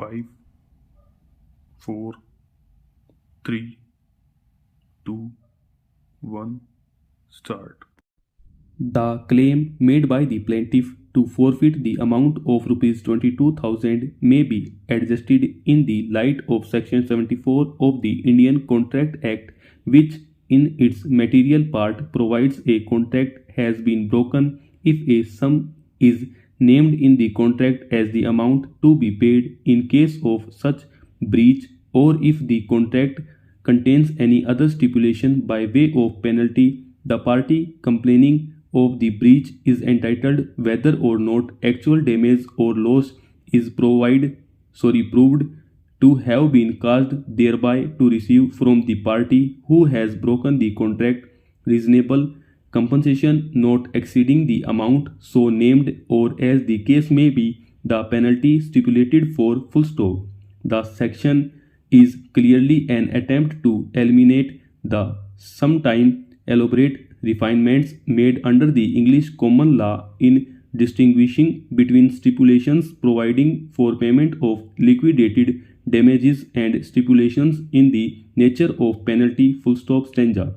5, 4, 3, 2, 1, start. The claim made by the plaintiff to forfeit the amount of Rs 22,000 may be adjusted in the light of Section 74 of the Indian Contract Act, which in its material part provides a contract has been broken if a sum is named in the contract as the amount to be paid in case of such breach, or if the contract contains any other stipulation by way of penalty. The party complaining of the breach is entitled whether or not actual damage or loss is proved to have been caused thereby to receive from the party who has broken the contract reasonable compensation not exceeding the amount so named, or as the case may be, the penalty stipulated for full stop. The section is clearly an attempt to eliminate the sometime elaborate refinements made under the English common law in distinguishing between stipulations providing for payment of liquidated damages and stipulations in the nature of penalty full stop stanza.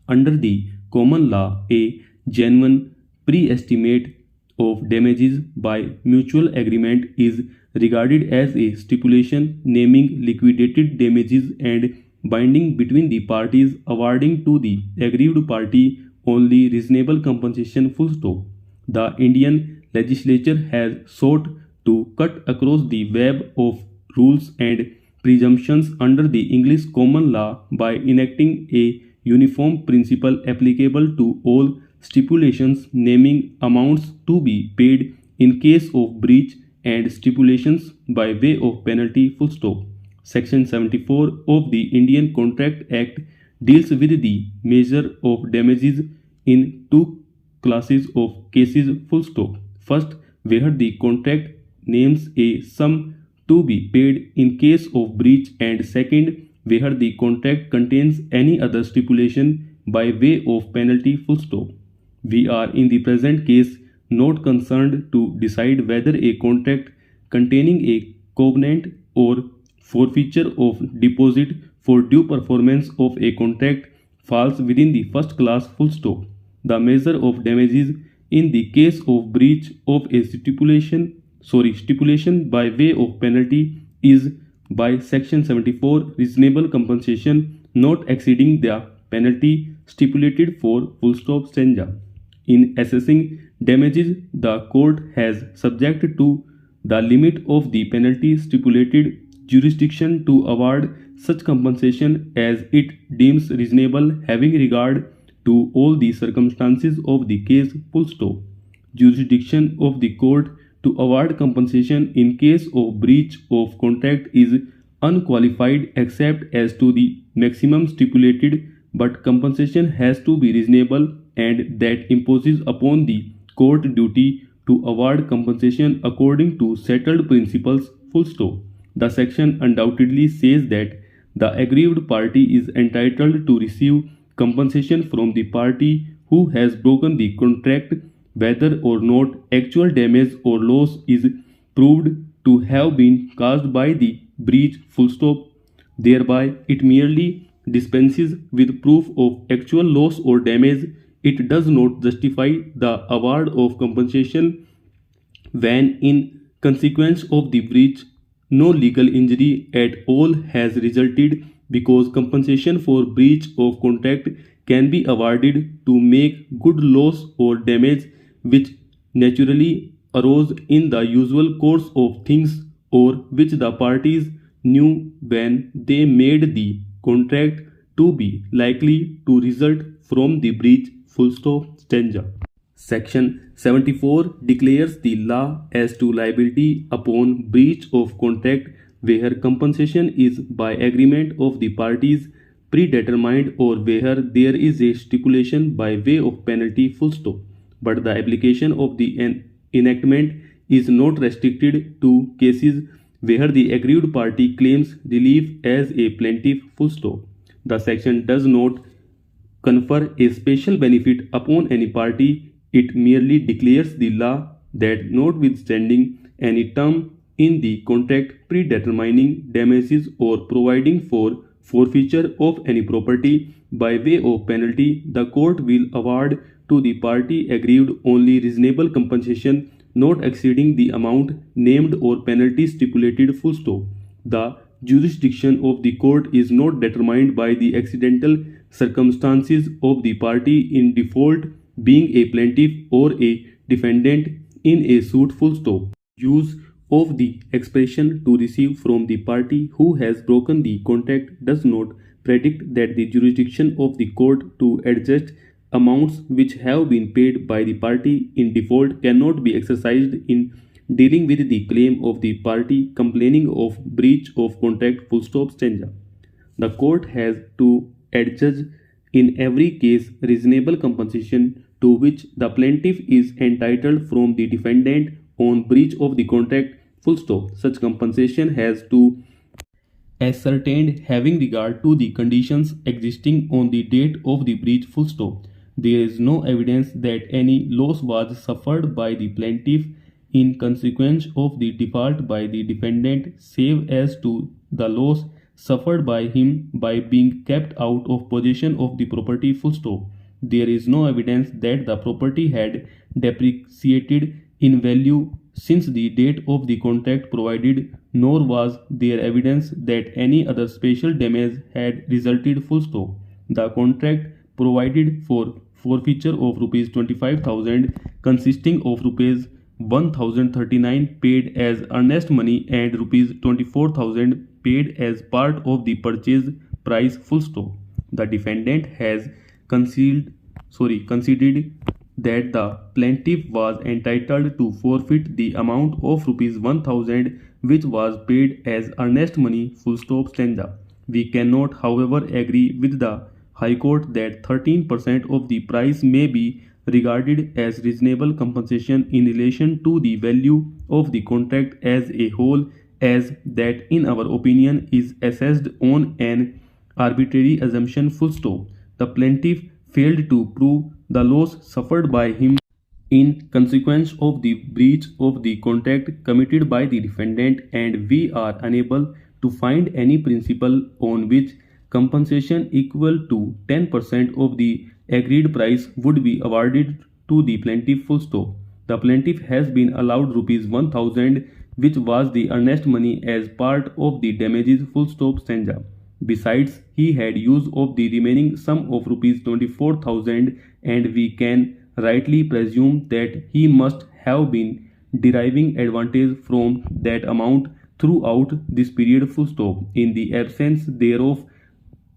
Under the common law, a genuine pre-estimate of damages by mutual agreement is regarded as a stipulation naming liquidated damages and binding between the parties, awarding to the aggrieved party only reasonable compensation full stop. The Indian legislature has sought to cut across the web of rules and presumptions under the English common law by enacting a uniform principle applicable to all stipulations naming amounts to be paid in case of breach and stipulations by way of penalty full stop. Section 74 of the Indian Contract Act deals with the measure of damages in two classes of cases full stop. First, where the contract names a sum to be paid in case of breach, and second, where the contract contains any other stipulation by way of penalty full stop. We are in the present case not concerned to decide whether a contract containing a covenant or forfeiture of deposit for due performance of a contract falls within the first class full stop. The measure of damages in the case of breach of a stipulation by way of penalty is by Section 74 reasonable compensation not exceeding the penalty stipulated for full stop stanza. In assessing damages, the court has subjected to the limit of the penalty stipulated jurisdiction to award such compensation as it deems reasonable having regard to all the circumstances of the case full stop. Jurisdiction of the court to award compensation in case of breach of contract is unqualified except as to the maximum stipulated, but compensation has to be reasonable, and that imposes upon the court duty to award compensation according to settled principles full stop. The section undoubtedly says that the aggrieved party is entitled to receive compensation from the party who has broken the contract whether or not actual damage or loss is proved to have been caused by the breach full stop. Thereby, it merely dispenses with proof of actual loss or damage. It does not justify the award of compensation when in consequence of the breach no legal injury at all has resulted, because compensation for breach of contract can be awarded to make good loss or damage which naturally arose in the usual course of things, or which the parties knew when they made the contract to be likely to result from the breach full stop stanza. Section 74 declares the law as to liability upon breach of contract where compensation is by agreement of the parties predetermined, or where there is a stipulation by way of penalty full stop. But the application of the enactment is not restricted to cases where the aggrieved party claims relief as a plaintiff full stop. The section does not confer a special benefit upon any party. It merely declares the law that notwithstanding any term in the contract predetermining damages or providing for forfeiture of any property by way of penalty, the court will award to the party aggrieved only reasonable compensation not exceeding the amount named or penalty stipulated full stop. The jurisdiction of the court is not determined by the accidental circumstances of the party in default being a plaintiff or a defendant in a suit full stop. Use of the expression to receive from the party who has broken the contract does not predict that the jurisdiction of the court to adjust amounts which have been paid by the party in default cannot be exercised in dealing with the claim of the party complaining of breach of contract full stop stanza. The court has to adjudge in every case reasonable compensation to which the plaintiff is entitled from the defendant on breach of the contract full stop. Such compensation has to ascertained having regard to the conditions existing on the date of the breach full stop. There is no evidence that any loss was suffered by the plaintiff in consequence of the default by the defendant save as to the loss suffered by him by being kept out of possession of the property full stop. There is no evidence that the property had depreciated in value since the date of the contract provided, nor was there evidence that any other special damage had resulted full stop. The contract provided for forfeiture of rupees 25,000 consisting of rupees 1,039 paid as earnest money and rupees 24,000 paid as part of the purchase price full stop. The defendant has conceded that the plaintiff was entitled to forfeit the amount of rupees 1,000 which was paid as earnest money full stop stanza. We cannot, however, agree with the High Court that 13% of the price may be regarded as reasonable compensation in relation to the value of the contract as a whole, as that in our opinion is assessed on an arbitrary assumption full stop. The plaintiff failed to prove the loss suffered by him in consequence of the breach of the contract committed by the defendant, and we are unable to find any principle on which compensation equal to 10% of the agreed price would be awarded to the plaintiff full stop. The plaintiff has been allowed rupees 1,000 which was the earnest money as part of the damages full stop stanza. Besides, he had use of the remaining sum of rupees 24,000 and we can rightly presume that he must have been deriving advantage from that amount throughout this period full stop. In the absence thereof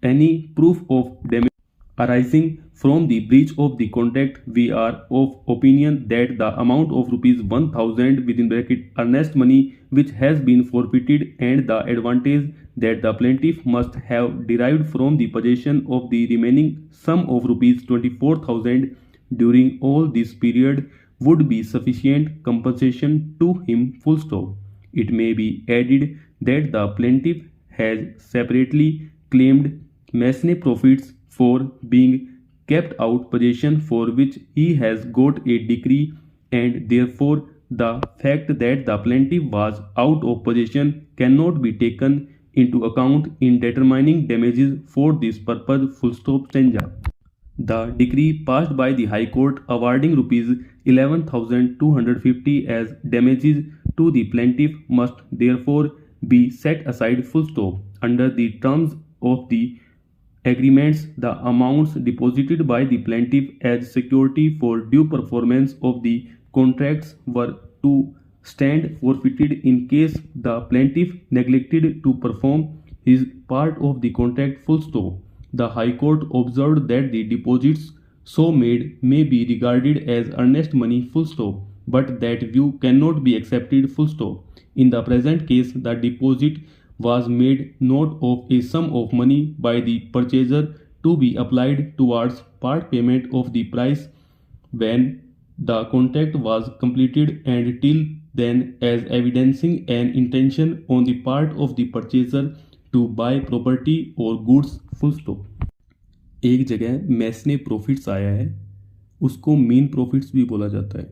any proof of damage arising from the breach of the contract, we are of opinion that the amount of rupees 1,000 within bracket earnest money which has been forfeited and the advantage that the plaintiff must have derived from the possession of the remaining sum of rupees 24,000 during all this period would be sufficient compensation to him full stop. It may be added that the plaintiff has separately claimed Masne profits for being kept out possession for which he has got a decree, and therefore the fact that the plaintiff was out of possession cannot be taken into account in determining damages for this purpose full stop stanza. The decree passed by the High Court awarding rupees 11,250 as damages to the plaintiff must therefore be set aside full stop. Under the terms of the agreements, the amounts deposited by the plaintiff as security for due performance of the contracts were to stand forfeited in case the plaintiff neglected to perform his part of the contract full stop. The High Court observed that the deposits so made may be regarded as earnest money full stop, but that view cannot be accepted full stop. In the present case, the deposit was made not of a sum of money by the purchaser to be applied towards part payment of the price when the contract was completed and till then as evidencing an intention on the part of the purchaser to buy property or goods full stop. एक जगह मैसने profits आया है, उसको mean profits भी बोला जाता है।